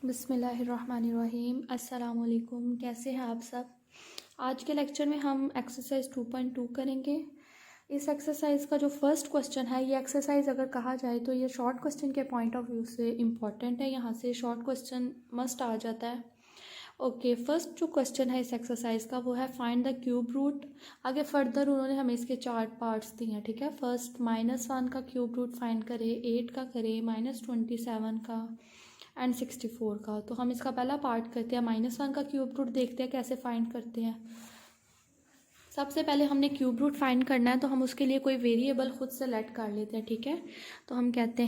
बिस्मिल्लाहिर्रहमानिर्रहीम। अस्सलाम वालेकुम। कैसे हैं आप सब। आज के लेक्चर में हम एक्सरसाइज 2.2 करेंगे। इस एक्सरसाइज का जो फर्स्ट क्वेश्चन है, ये एक्सरसाइज अगर कहा जाए तो ये शॉर्ट क्वेश्चन के पॉइंट ऑफ व्यू से इम्पॉर्टेंट है। यहाँ से शॉर्ट क्वेश्चन मस्ट आ जाता है। ओके, फर्स्ट जो क्वेश्चन है इस एक्सरसाइज का वो है फाइंड द क्यूब रूट। आगे फर्दर उन्होंने हमें इसके 4 पार्ट्स दिए हैं। ठीक है, फर्स्ट -1 का क्यूब रूट फाइंड करें, 8 का करें, -27 का एंड 64 का। तो हम इसका पहला पार्ट करते हैं, -1 का क्यूब रूट देखते हैं कैसे फाइंड करते हैं। सबसे पहले हमने क्यूब रूट फाइंड करना है, तो हम उसके लिए कोई वेरिएबल खुद से लेट कर लेते हैं। ठीक है, तो हम कहते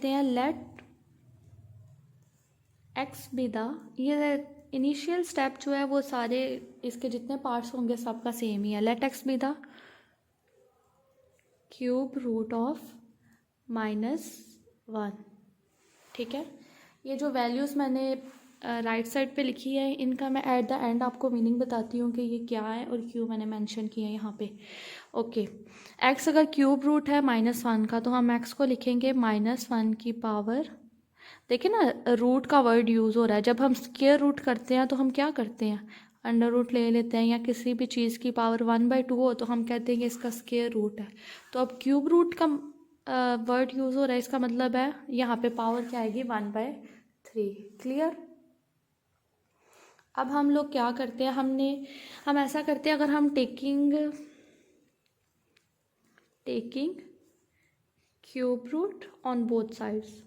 हैं लेट एक्स बी द, ये इनिशियल स्टेप जो है वो सारे इसके जितने पार्ट्स होंगे सबका सेम ही है। Let x be the cube root of -1। ठीक है, ये जो वैल्यूज़ मैंने राइट साइड पे लिखी है इनका मैं एट द एंड आपको मीनिंग बताती हूँ कि ये क्या है और क्यों मैंने मेंशन किया है यहाँ पे। ओके, एक्स अगर क्यूब रूट है -1 का तो हम एक्स को लिखेंगे -1 की पावर। देखिए ना, रूट का वर्ड यूज़ हो रहा है। जब हम स्क्वायर रूट करते हैं तो हम क्या करते हैं, अंडर रूट ले लेते हैं, या किसी भी चीज़ की पावर 1/2 हो तो हम कहते हैं कि इसका स्क्वायर रूट है। तो अब क्यूब रूट का वर्ड यूज़ हो रहा है, इसका मतलब है यहाँ पे पावर क्या आएगी, 1/3। क्लियर। अब हम लोग क्या करते हैं, हम ऐसा करते हैं, अगर हम taking cube root on both sides,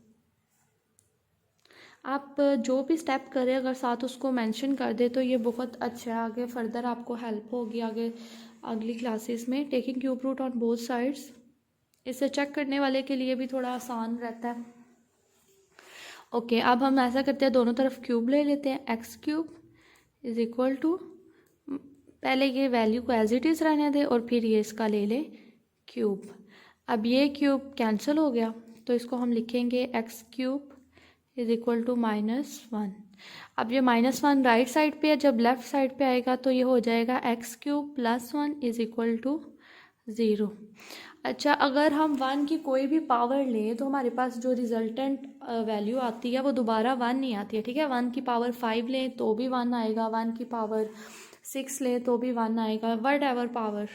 आप जो भी स्टेप करें अगर साथ उसको मेंशन कर दे तो ये बहुत अच्छा है, आगे फर्दर आपको हेल्प होगी आगे अगली क्लासेस में। Taking cube root on both sides, इसे चेक करने वाले के लिए भी थोड़ा आसान रहता है। ओके, अब हम ऐसा करते हैं, दोनों तरफ क्यूब ले लेते हैं। X cube is equal to, पहले ये वैल्यू को एज इट इज़ रहने दे और फिर ये इसका ले ले क्यूब। अब ये क्यूब कैंसिल हो गया तो इसको हम लिखेंगे x cube is equal to -1। अब ये -1 राइट साइड पे है, जब लेफ्ट साइड पे आएगा तो ये हो जाएगा x cube +1 is equal to 0। अच्छा, अगर हम 1 की कोई भी पावर लें तो हमारे पास जो रिजल्टेंट वैल्यू आती है वो दोबारा 1 नहीं आती है। ठीक है, 1 की पावर 5 लें तो भी 1 आएगा, 1 की पावर 6 लें तो भी 1 आएगा, वट एवर पावर।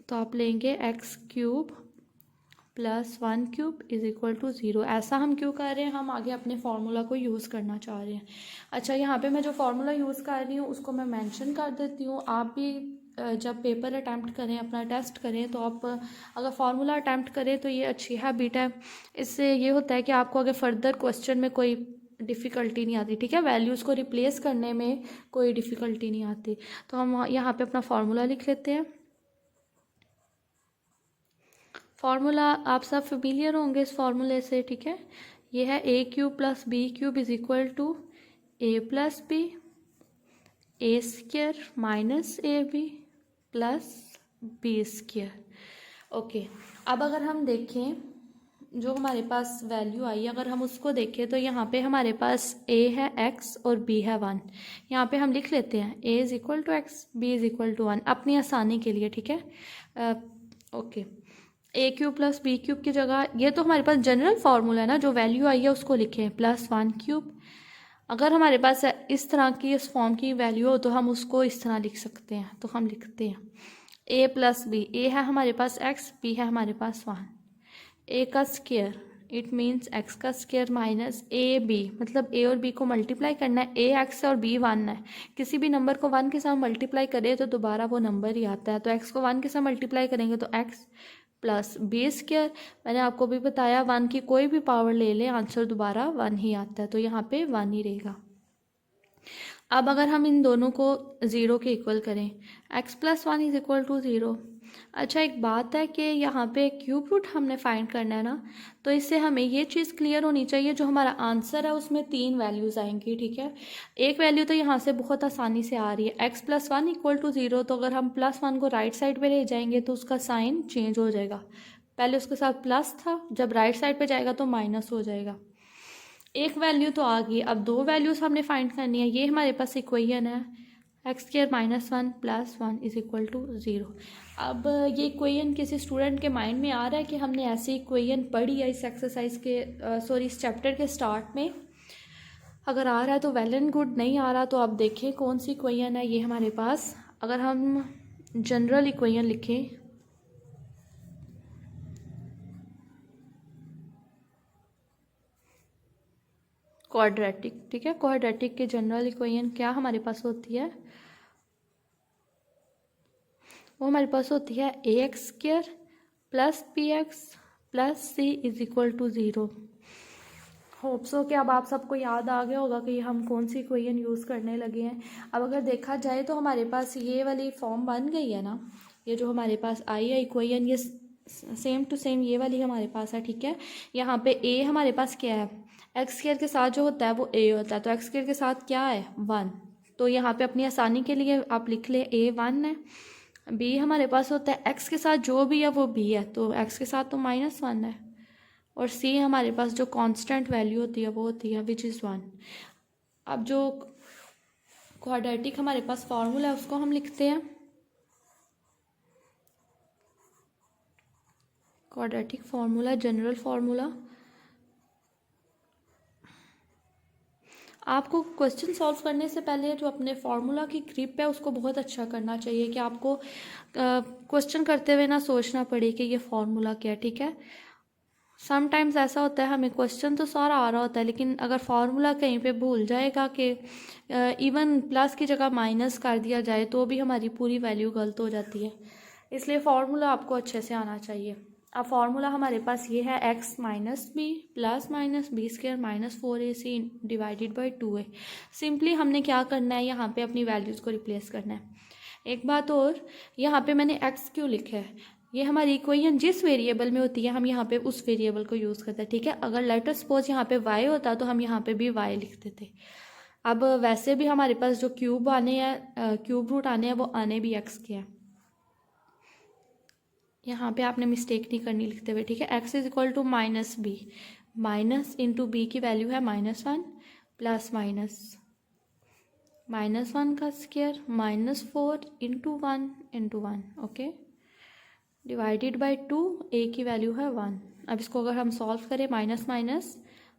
तो आप लेंगे x cube +1 cube is equal to 0। ऐसा हम क्यों कर रहे हैं, हम आगे अपने फार्मूला को यूज़ करना चाह रहे हैं। अच्छा, यहाँ पे मैं जो फार्मूला यूज़ कर रही हूँ उसको मैं मेंशन कर देती हूँ। आप भी जब पेपर अटैम्प्ट करें, अपना टेस्ट करें, तो आप अगर फार्मूला अटैम्प्ट करें तो ये अच्छी हैबिट है। इससे ये होता है कि आपको अगर फर्दर क्वेश्चन में कोई डिफ़िकल्टी नहीं आती। ठीक है, वैल्यूज़ को रिप्लेस करने में कोई डिफ़िकल्टी नहीं आती। तो हम यहाँ पे अपना फार्मूला लिख लेते हैं। फार्मूला आप सब फेमिलियर होंगे इस फार्मूले से। ठीक है, ये है A cube plus B cube is equal to A plus B, A square minus A B plus B square. Okay, अब अगर हम देखें जो हमारे पास वैल्यू आई, अगर हम उसको देखें तो यहाँ पे हमारे पास a है x और b है 1। यहाँ पे हम लिख लेते हैं a is equal to x, b is equal to 1 अपनी आसानी के लिए। ठीक है, okay, a cube plus B cube की जगह, ये तो हमारे पास जनरल फार्मूला है ना, जो वैल्यू आई है उसको लिखें +1 क्यूब। अगर हमारे पास इस तरह की इस फॉर्म की वैल्यू हो तो हम उसको इस तरह लिख सकते हैं। तो हम लिखते हैं a प्लस बी, ए है हमारे पास x, b है हमारे पास 1। ए का स्क्वायर इट मीन्स एक्स का स्क्वायर माइनस ए बी, मतलब ए और बी को मल्टीप्लाई करना है। ए एक्स और बी 1 है, किसी भी नंबर को 1 के साथ मल्टीप्लाई करें तो दोबारा वो नंबर ही आता है। तो एक्स को 1 के साथ मल्टीप्लाई करेंगे तो एक्स प्लस बी स्क्वायर। मैंने आपको भी बताया 1 की कोई भी पावर ले लें आंसर दोबारा 1 ही आता है, तो यहाँ पे 1 ही रहेगा। अब अगर हम इन दोनों को 0 के इक्वल करें, x plus 1 is equal to 0। अच्छा, एक बात है कि यहाँ पे क्यूब रूट हमने फाइंड करना है ना, तो इससे हमें ये चीज़ क्लियर होनी चाहिए, जो हमारा आंसर है उसमें 3 वैल्यूज़ आएंगी। ठीक है, एक वैल्यू तो यहाँ से बहुत आसानी से आ रही है, x प्लस 1 इक्वल टू 0। तो अगर हम +1 को राइट साइड पे ले जाएंगे तो उसका साइन चेंज हो जाएगा, पहले उसके साथ प्लस था, जब राइट साइड पे जाएगा तो माइनस हो जाएगा। एक वैल्यू तो आ गई, अब 2 वैल्यूज़ हमने फाइंड करनी है। ये हमारे पास इक्वेशन है x square -1 + 1 is equal to 0। अब ये इक्वेशन किसी स्टूडेंट के माइंड में आ रहा है कि हमने ऐसी इक्वेशन पढ़ी है इस एक्सरसाइज के इस चैप्टर के स्टार्ट में। अगर आ रहा है तो वेल एंड गुड, नहीं आ रहा तो आप देखें कौन सी इक्वेशन है ये हमारे पास। अगर हम जनरल इक्वेशन लिखें, क्वाड्रेटिक, ठीक है, क्वाड्रेटिक के जनरल इक्वेशन क्या हमारे पास होती है, वो हमारे पास होती है ax² + bx + c is equal to 0। Hope so कि अब आप सबको याद आ गया होगा कि हम कौन सी इक्वेशन यूज़ करने लगे हैं। अब अगर देखा जाए तो हमारे पास ये वाली फॉर्म बन गई है ना, ये जो हमारे पास आई है इक्वेशन, ये सेम टू सेम ये वाली हमारे पास है, ठीक है। यहाँ पे a हमारे पास क्या है, x² के साथ जो होता है वो a होता है, तो x² के साथ क्या है 1, तो यहाँ पे अपनी आसानी के लिए आप लिख ले a 1 है। b हमारे पास होता है x के साथ जो भी है वो b है, तो x के साथ तो -1 है। और c हमारे पास जो कांस्टेंट वैल्यू होती है वो होती है विच इज़ 1। अब जो क्वाड्रेटिक हमारे पास फॉर्मूला है उसको हम लिखते हैं, क्वाड्रेटिक फार्मूला, जनरल फार्मूला। आपको क्वेश्चन सॉल्व करने से पहले जो अपने फार्मूला की ग्रिप है उसको बहुत अच्छा करना चाहिए कि आपको क्वेश्चन करते हुए ना सोचना पड़े कि ये फार्मूला क्या है, ठीक है। समटाइम्स ऐसा होता है हमें क्वेश्चन तो सारा आ रहा होता है लेकिन अगर फार्मूला कहीं पे भूल जाएगा कि इवन प्लस की जगह माइनस कर दिया जाए तो भी हमारी पूरी वैल्यू गलत हो जाती है। इसलिए फार्मूला आपको अच्छे से आना चाहिए। अब फार्मूला हमारे पास ये है x - b + -b² - 4ac divided by 2a। Simply हमने क्या करना है, यहाँ पे अपनी वैल्यूज़ को रिप्लेस करना है। एक बात और, यहाँ पे मैंने x क्यों लिखा है, ये हमारी इक्वेशन जिस वेरिएबल में होती है हम यहाँ पे उस वेरिएबल को यूज़ करते हैं, ठीक है। अगर लेटर सपोज यहाँ पे y होता तो हम यहाँ पे भी y लिख देते। अब वैसे भी हमारे पास जो क्यूब आने हैं, क्यूब रूट आने हैं, वो आने भी x के हैं। यहाँ पे आपने मिस्टेक नहीं करनी लिखते हुए, ठीक है। x is equal to -b, minus into b की वैल्यू है -1 प्लस -1 का square -4 into 1 okay, divided by 2, a की वैल्यू है 1। अब इसको अगर हम सॉल्व करें माइनस माइनस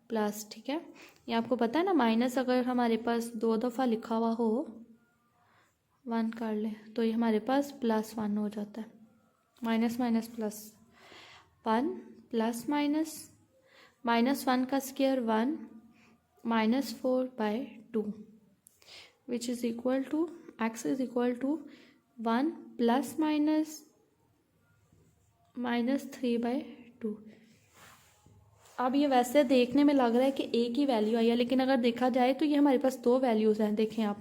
प्लस, ठीक है। ये आपको पता है ना, माइनस अगर हमारे पास 2 दफ़ा लिखा हुआ हो, 1 कर ले तो ये हमारे पास +1 हो जाता है। माइनस माइनस प्लस 1 प्लस -1 का square 1 -4/2 which is equal to x is equal to 1 plus -3/2। अब ये वैसे देखने में लग रहा है कि a की वैल्यू आई है, लेकिन अगर देखा जाए तो ये हमारे पास 2 वैल्यूज़ हैं। देखें आप,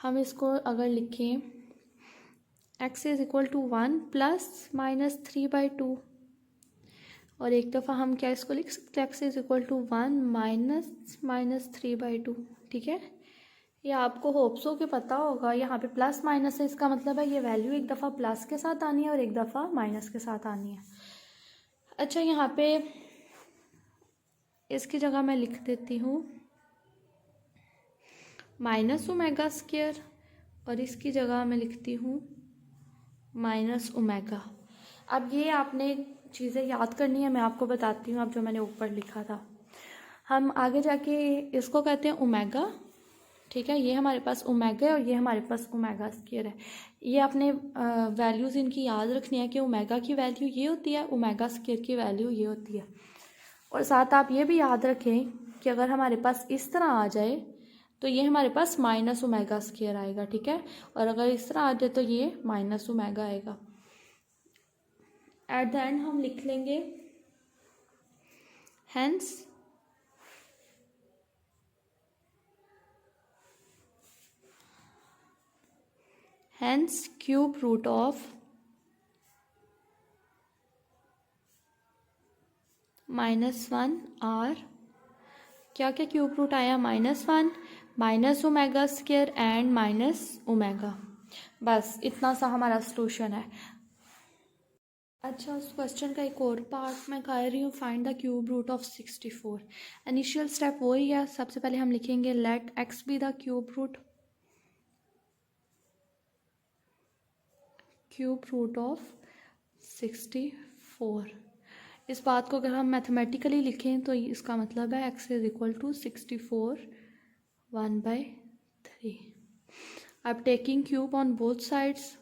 हम इसको अगर लिखें x is equal to 1 plus -3/2, और एक दफ़ा हम क्या इसको लिख सकते हैं, x is equal to 1 minus -3/2, ठीक है। ये आपको होप्सो के पता होगा, यहाँ पे प्लस माइनस है, इसका मतलब है ये वैल्यू एक दफ़ा प्लस के साथ आनी है और एक दफ़ा माइनस के साथ आनी है। अच्छा, यहाँ पे इसकी जगह मैं लिख देती हूँ -ω² और इसकी जगह मैं लिखती हूँ -ω। अब ये आपने चीज़ें याद करनी है, मैं आपको बताती हूँ अब जो मैंने ऊपर लिखा था। हम आगे जाके इसको कहते हैं ओमेगा, ठीक है। ये हमारे पास ओमेगा है और ये हमारे पास ω² है। ये आपने वैल्यूज़ इनकी याद रखनी है कि ओमेगा की वैल्यू ये होती है, ω² की वैल्यू ये होती है। और साथ आप ये भी याद रखें कि अगर हमारे पास इस तरह आ जाए तो ये हमारे पास -ω² आएगा, ठीक है। और अगर इस तरह आ जाए तो ये -ω आएगा। एट द एंड हम लिख लेंगे hence cube root of -1 are, क्या क्या क्यूब रूट आया, -1 -ω² एंड -ω। बस इतना सा हमारा सोल्यूशन है। अच्छा, उस क्वेश्चन का एक और पार्ट मैं कर रही हूँ, find the cube root of 64। Initial step वही है, सबसे पहले हम लिखेंगे let x be the cube root, cube root of 64। इस बात को अगर हम मैथमेटिकली लिखें तो इसका मतलब है x इज इक्वल टू 64 1/3। अब taking cube on both sides,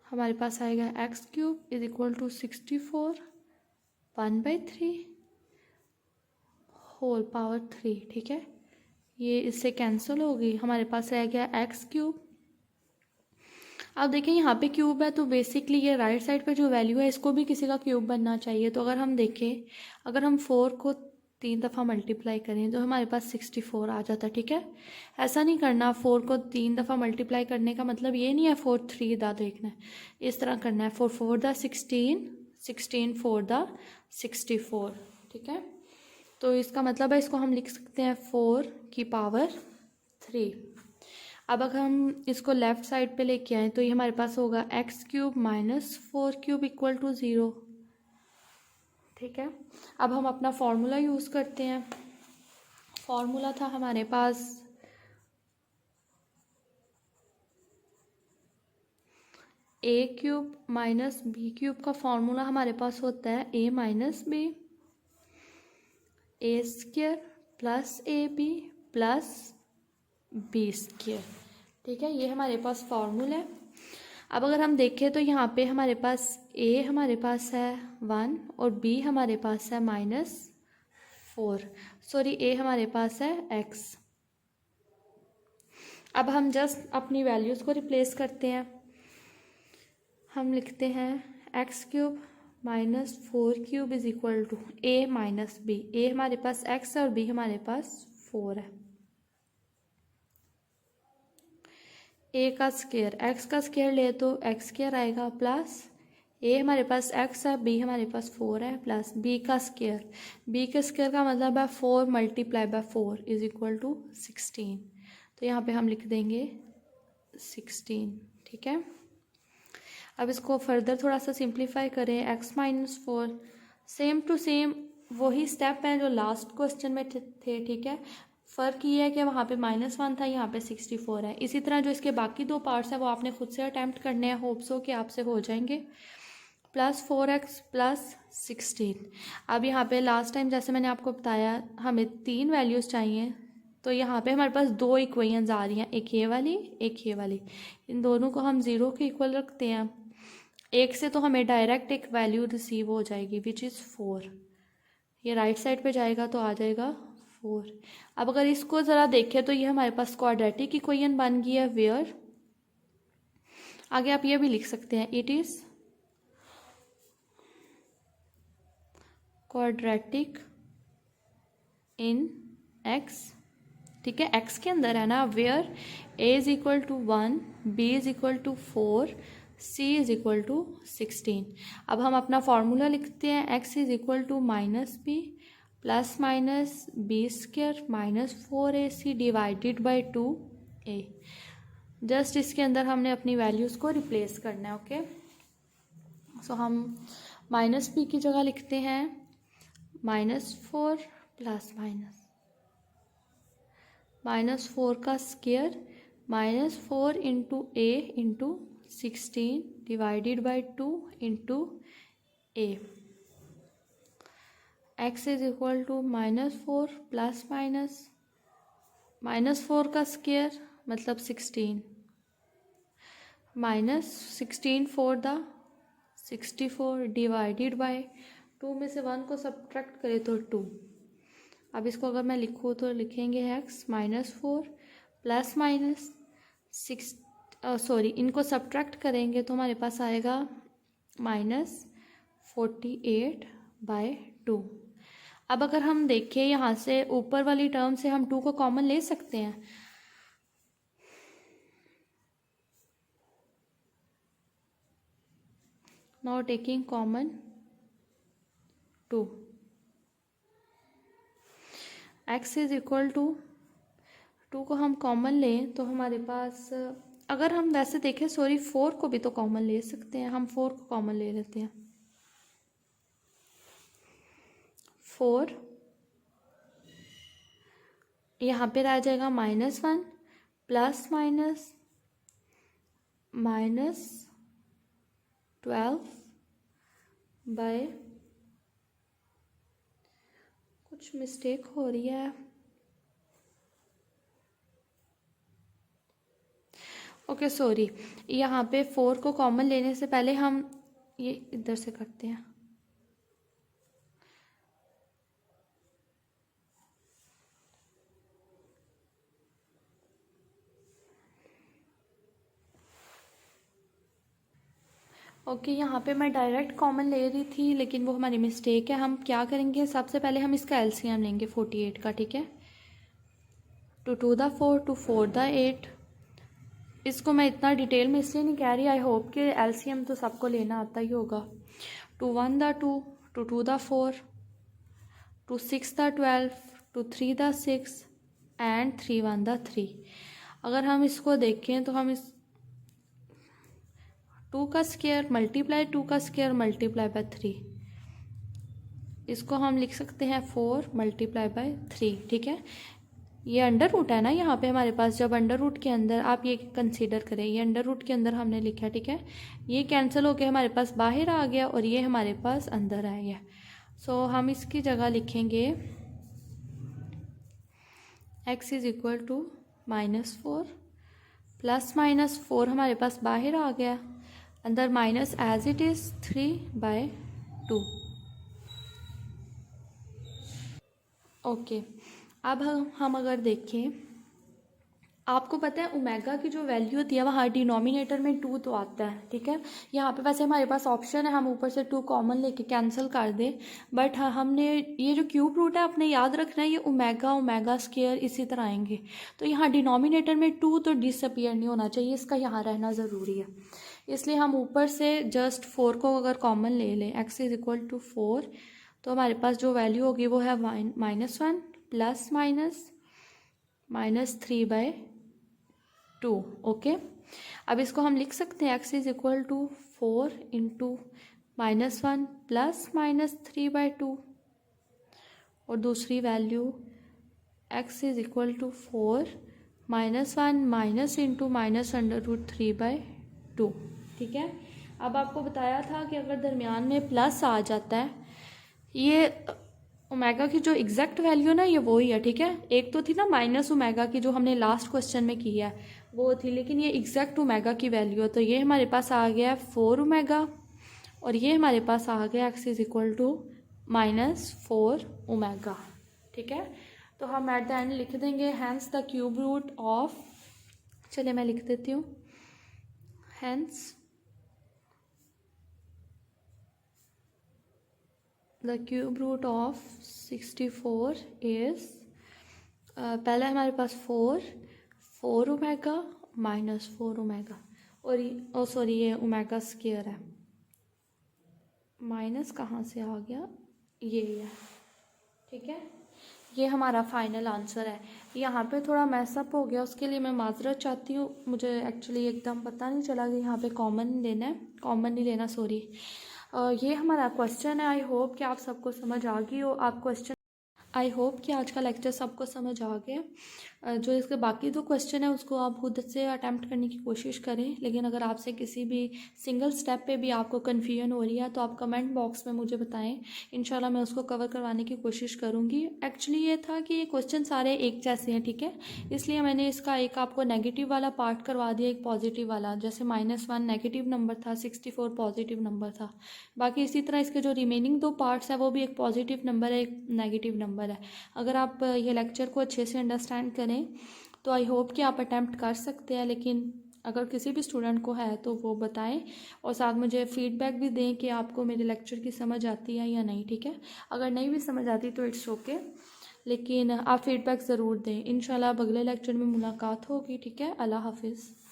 हमारे पास आएगा x cube is equal to 64 1/3 whole power 3। ठीक है, ये इससे कैंसिल होगी, हमारे पास रह गया x क्यूब। अब देखें यहाँ पे क्यूब है तो बेसिकली ये राइट साइड पे जो वैल्यू है इसको भी किसी का क्यूब बनना चाहिए। तो अगर हम देखें, अगर हम 4 को 3 दफ़ा मल्टीप्लाई करें तो हमारे पास 64 आ जाता है। ठीक है, ऐसा नहीं करना, 4 को 3 दफ़ा मल्टीप्लाई करने का मतलब ये नहीं है 4 3 दा देखना है, इस तरह करना है 4 4 दा 16 16 4 दा 64। ठीक है, तो इसका मतलब है इसको हम लिख सकते हैं 4 की पावर 3। अब अगर हम इसको लेफ़्ट साइड पे लेके आए तो ये हमारे पास होगा x cube minus 4 cube equal to 0। ठीक है, अब हम अपना फॉर्मूला यूज़ करते हैं। फॉर्मूला था हमारे पास a cube minus b cube का फॉर्मूला हमारे पास होता है a minus b A square plus a B plus B square. ठीक है, ये हमारे पास फॉर्मूला है। अब अगर हम देखें तो यहाँ पे हमारे पास a हमारे पास है 1 और b हमारे पास है -4, सॉरी a हमारे पास है x। अब हम जस्ट अपनी वैल्यूज़ को रिप्लेस करते हैं। हम लिखते हैं x cube minus 4 cube is equal to a minus b. a हमारे पास x है और b हमारे पास 4 है। a का स्क्वायर, x का स्क्वायर ले तो x स्क्वायर आएगा प्लस a हमारे पास x है, b हमारे पास 4 है, प्लस b का स्क्वायर, b के स्क्वायर का मतलब है 4 multiply by 4 is equal to 16। तो यहाँ पे हम लिख देंगे 16। ठीक है, अब इसको फर्दर थोड़ा सा सिंप्लीफाई करें, x minus 4 same to same वही स्टेप हैं जो लास्ट क्वेश्चन में थे। ठीक है, फ़र्क ये है कि वहाँ पे -1 था, यहाँ पे 64 है। इसी तरह जो इसके बाकी 2 पार्ट्स हैं वो आपने खुद से अटैम्प्ट करने हैं, होप्स हो कि आपसे हो जाएंगे। Plus 4x plus 16। अब यहाँ पे लास्ट टाइम जैसे मैंने आपको बताया हमें 3 वैल्यूज़ चाहिए, तो यहाँ पे हमारे पास 2 इक्वेशंस आ रही हैं, एक ये वाली एक ये वाली। इन दोनों को हम 0 के इक्वल रखते हैं। एक से तो हमें डायरेक्ट एक वैल्यू रिसीव हो जाएगी विच इज़ 4। ये राइट साइड पे जाएगा तो आ जाएगा 4। अब अगर इसको ज़रा देखें तो ये हमारे पास क्वाड्रेटिक इक्वेशन बन गई है वेयर, आगे आप ये भी लिख सकते हैं it is quadratic in x। ठीक है, x के अंदर है ना, where a is equal to 1 b is equal to 4 c is equal to 16। अब हम अपना फॉर्मूला लिखते हैं x is equal to minus b plus minus b square minus 4ac divided by 2a। Just इसके अंदर हमने अपनी वैल्यूज़ को रिप्लेस करना है। ओके, सो हम माइनस बी की जगह लिखते हैं -4 प्लस -4 का square -4 into a into 16 divided by 2 into a. x is equal to -4 plus -4 का स्क्वायर मतलब 16 -16 4 द 64 डिवाइडेड बाई 2 में से 1 को सब्ट्रैक्ट करें तो 2। अब इसको अगर मैं लिखूँ तो लिखेंगे x -4 प्लस इनको सब्ट्रैक्ट करेंगे तो हमारे पास आएगा -48/2। अब अगर हम देखें यहाँ से ऊपर वाली टर्म से हम 2 को कॉमन ले सकते हैं। Now taking common 2, x is equal to 2 को हम कॉमन लें तो हमारे पास, अगर हम वैसे देखें 4 को भी तो कॉमन ले सकते हैं, हम 4 को कॉमन ले लेते हैं। 4 यहाँ पे रह जाएगा -1 प्लस 12 बाय, कुछ मिस्टेक हो रही है, ओके सॉरी, यहाँ पे 4 को कॉमन लेने से पहले हम ये इधर से करते हैं। ओके यहाँ पे मैं डायरेक्ट कॉमन ले रही थी, लेकिन वो हमारी मिस्टेक है। हम क्या करेंगे, सबसे पहले हम इसका एलसीएम लेंगे 48 का, ठीक है। 2 2 द 4, 2 4 द 8। इसको मैं इतना डिटेल में इसलिए नहीं कह रही, आई होप कि एलसीएम तो सबको लेना आता ही होगा। 2 1 the 2, 2 2 the 4, 2 6 the 12, 2 3 the 6 and 3 1 the 3। अगर हम इसको देखें तो हम इस 2 का स्क्वायर मल्टीप्लाई 2 का स्क्वायर मल्टीप्लाई बाय 3, इसको हम लिख सकते हैं 4 मल्टीप्लाई बाय 3, ठीक है। ये अंडर रूट है ना यहाँ पे हमारे पास, जब अंडर रूट के अंदर आप ये कंसीडर करें, ये अंडर रूट के अंदर हमने लिखा, ठीक है। ये कैंसिल होके हमारे पास बाहर आ गया और ये हमारे पास अंदर आ गया। सो हम इसकी जगह लिखेंगे x is equal to -4 plus -4 हमारे पास बाहर आ गया, अंदर minus as it is 3/2। Okay, अब हम अगर देखें, आपको पता है ओमेगा की जो वैल्यू होती है वहाँ डिनोमिनेटर में 2 तो आता है, ठीक है। यहाँ पे वैसे हमारे पास ऑप्शन है हम ऊपर से 2 कॉमन लेके कैंसिल कर दें, बट हमने ये जो क्यूब रूट है अपने याद रखना है, ये ओमेगा ओमेगा स्क्वायर इसी तरह आएंगे। तो यहाँ डिनोमिनेटर में 2 तो डिसअपियर नहीं होना चाहिए, इसका यहाँ रहना ज़रूरी है। इसलिए हम ऊपर से जस्ट 4 को अगर कॉमन ले लें, x इज इक्वल टू 4, तो हमारे पास जो वैल्यू होगी वो है -1 प्लस -3/2। ओके, अब इसको हम लिख सकते हैं x is equal to 4 into -1 plus -3/2, और दूसरी value x is equal to 4 -1 minus into -√3/2, ठीक है। अब आपको बताया था कि अगर दरमियान में प्लस आ जाता है, ये ओमेगा की जो एग्जैक्ट वैल्यू ना ये वो ही है, ठीक है। एक तो थी ना माइनस ओमेगा की जो हमने लास्ट क्वेश्चन में की है वो थी, लेकिन ये एग्जैक्ट ओमेगा की वैल्यू है। तो ये हमारे पास आ गया 4 ओमेगा और ये हमारे पास आ गया x is equal to -4 omega, ठीक है। तो हम एट द एंड लिख देंगे hence the cube root of, चलिए मैं लिख देती हूँ, hence the cube root of 64 is, पहले हमारे पास 4 ओमेगा -4 ओमेगा, और सॉरी ये ओमेगा स्क्वायर है, माइनस कहाँ से आ गया, ये है, ठीक है। ये हमारा फाइनल आंसर है। यहाँ पे थोड़ा मैसअप हो गया, उसके लिए मैं माजरत चाहती हूँ, मुझे एक्चुअली एकदम पता नहीं चला कि यहाँ पे कॉमन लेना है, कॉमन नहीं लेना, सॉरी। ये हमारा क्वेश्चन है। आई होप कि आप सबको समझ आ गई हो। आप क्वेश्चन, आई होप कि आज का लेक्चर सबको समझ आ गया। जो इसके बाकी 2 क्वेश्चन है उसको आप खुद से अटैम्प्ट करने की कोशिश करें, लेकिन अगर आपसे किसी भी सिंगल स्टेप पे भी आपको कन्फ्यूजन हो रही है तो आप कमेंट बॉक्स में मुझे बताएं, इंशाल्लाह मैं उसको कवर करवाने की कोशिश करूँगी। एक्चुअली ये था कि ये क्वेश्चन सारे एक जैसे हैं, ठीक है, इसलिए मैंने इसका एक आपको नेगेटिव वाला पार्ट करवा दिया, एक पॉजिटिव वाला, जैसे -1 नेगेटिव नंबर था, 64 पॉजिटिव नंबर था। बाकी इसी तरह इसके जो रिमेनिंग 2 पार्ट्स है वो भी एक पॉजिटिव नंबर है, एक नेगेटिव नंबर है। अगर आप ये लेक्चर को अच्छे से अंडरस्टैंड करें तो आई होप कि आप अटैम्प्ट कर सकते हैं, लेकिन अगर किसी भी स्टूडेंट को है तो वो बताएं और साथ मुझे फीडबैक भी दें कि आपको मेरे लेक्चर की समझ आती है या नहीं, ठीक है। अगर नहीं भी समझ आती तो इट्स ओके, लेकिन आप फीडबैक ज़रूर दें। इंशाल्लाह अब अगले लेक्चर में मुलाकात होगी, ठीक है। अल्लाह हाफिज़।